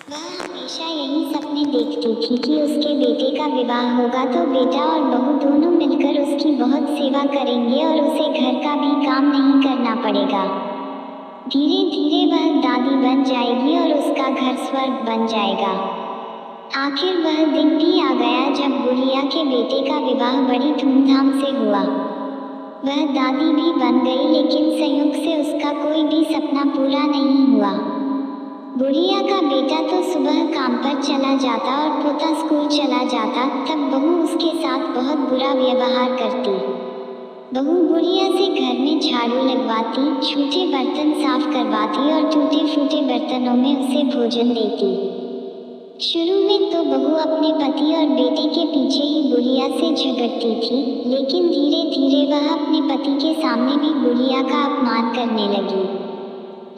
वह हमेशा यही सपने देखती थी कि उसके बेटे का विवाह होगा तो बेटा और बहू दोनों मिलकर उसकी बहुत सेवा करेंगे और उसे घर का भी काम नहीं करना पड़ेगा। धीरे धीरे वह दादी बन जाएगी और उसका घर स्वर्ग बन जाएगा। आखिर वह दिन भी आ गया जब गुड़िया के बेटे का विवाह बड़ी धूमधाम से हुआ। वह दादी भी बन गई, लेकिन संयोग से उसका कोई भी सपना पूरा नहीं हुआ। गुड़िया का बेटा तो सुबह काम पर चला जाता और पोता स्कूल चला जाता, तब बहू उसके साथ बहुत बुरा व्यवहार करती। बहू गुड़िया से घर में झाड़ू लगवाती, छूटे बर्तन साफ करवाती और टूटे फूटे बर्तनों में उसे भोजन देती। शुरू में तो बहू अपने पति और बेटे के पीछे ही गुड़िया से झगड़ती थी, लेकिन धीरे धीरे वह अपने पति के सामने भी गुड़िया का अपमान करने लगी।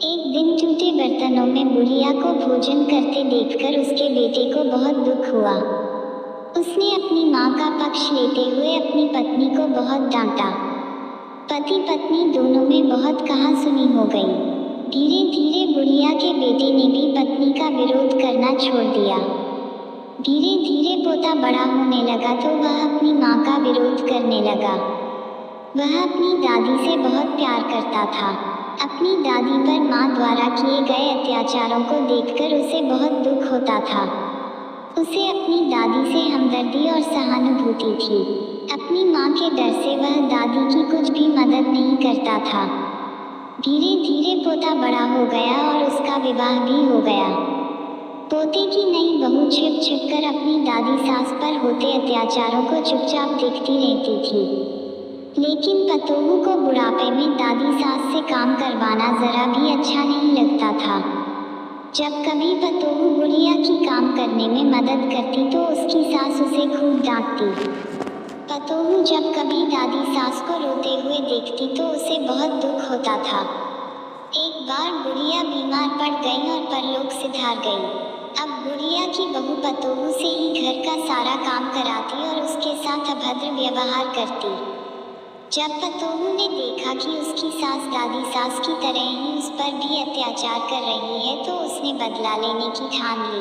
एक दिन टूटे बर्तनों में गुड़िया को भोजन करते देखकर उसके बेटे को बहुत दुख हुआ। उसने अपनी माँ का पक्ष लेते हुए अपनी पत्नी को बहुत डांटा। पति पत्नी दोनों में बहुत कहासुनी हो गई। धीरे धीरे गुड़िया के बेटे ने भी पत्नी का विरोध करना छोड़ दिया। धीरे धीरे पोता बड़ा होने लगा तो वह अपनी माँ का विरोध करने लगा। वह अपनी दादी से बहुत प्यार करता था। अपनी दादी पर माँ द्वारा किए गए अत्याचारों को देखकर उसे बहुत दुख होता था। उसे अपनी दादी से हमदर्दी और सहानुभूति थी। अपनी माँ के डर से वह दादी की कुछ भी मदद नहीं करता था। धीरे धीरे पोता बड़ा हो गया और उसका विवाह भी हो गया। पोते की नई बहू छिप छिप कर अपनी दादी सास पर होते अत्याचारों को चुपचाप देखती रहती थी। लेकिन पतोहू को बुढ़ापे में दादी सास से काम करवाना जरा भी अच्छा नहीं लगता था। जब कभी पतोहू गुड़िया की काम करने में मदद करती तो उसकी सास उसे खूब डांटती। पतोहू जब कभी दादी सास को रोते हुए देखती तो उसे बहुत दुख होता था। एक बार गुड़िया बीमार पड़ गई और परलोक सिधार गई। अब गुड़िया की बहू पतोहू से ही घर का सारा काम कराती और उसके साथ अभद्र व्यवहार करती। जब पतोहू ने देखा कि उसकी सास दादी सास की तरह ही उस पर भी अत्याचार कर रही है तो उसने बदला लेने की ठान ली।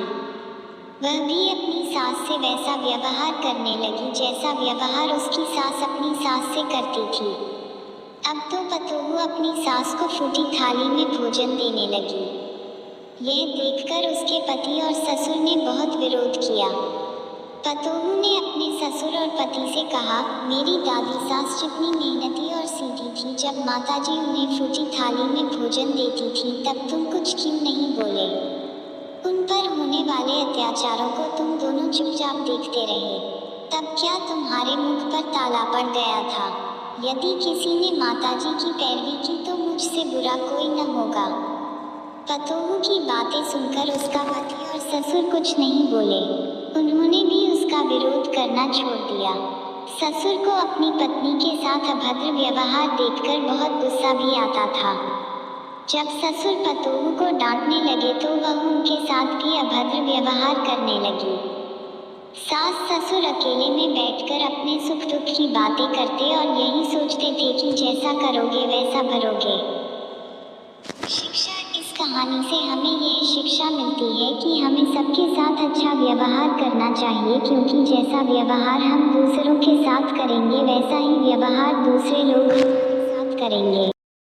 वह भी अपनी सास से वैसा व्यवहार करने लगी जैसा व्यवहार उसकी सास अपनी सास से करती थी। अब तो पतोहू अपनी सास को फूटी थाली में भोजन देने लगी। यह देखकर उसके पति और ससुर ने बहुत विरोध किया। पतोहू ने अपने ससुर और पति से कहा, मेरी दादी सास जितनी मेहनती और सीधी थी, जब माताजी उन्हें फूटी थाली में भोजन देती थी तब तुम कुछ क्यों नहीं बोले? उन पर होने वाले अत्याचारों को तुम दोनों चुपचाप देखते रहे। तब क्या तुम्हारे मुख पर ताला पड़ गया था? यदि किसी ने माताजी की पैरवी की तो मुझसे बुरा कोई न होगा। पतोहू की बातें सुनकर उसका पति और ससुर कुछ नहीं बोले। उन्होंने भी उसका विरोध करना छोड़ दिया। ससुर को अपनी पत्नी के साथ अभद्र व्यवहार देखकर बहुत गुस्सा भी आता था। जब ससुर पतोहू को डांटने लगे तो वह उनके साथ भी अभद्र व्यवहार करने लगी। सास ससुर अकेले में बैठकर अपने सुख दुख की बातें करते और यही सोचते थे कि जैसा करोगे वैसा भरोगे। शिक्षा: इस कहानी से हमें ये शिक्षा मिलती है कि हमें सबके साथ अच्छा व्यवहार करना चाहिए, क्योंकि जैसा व्यवहार हम दूसरों के साथ करेंगे वैसा ही व्यवहार दूसरे लोग हमारे साथ करेंगे।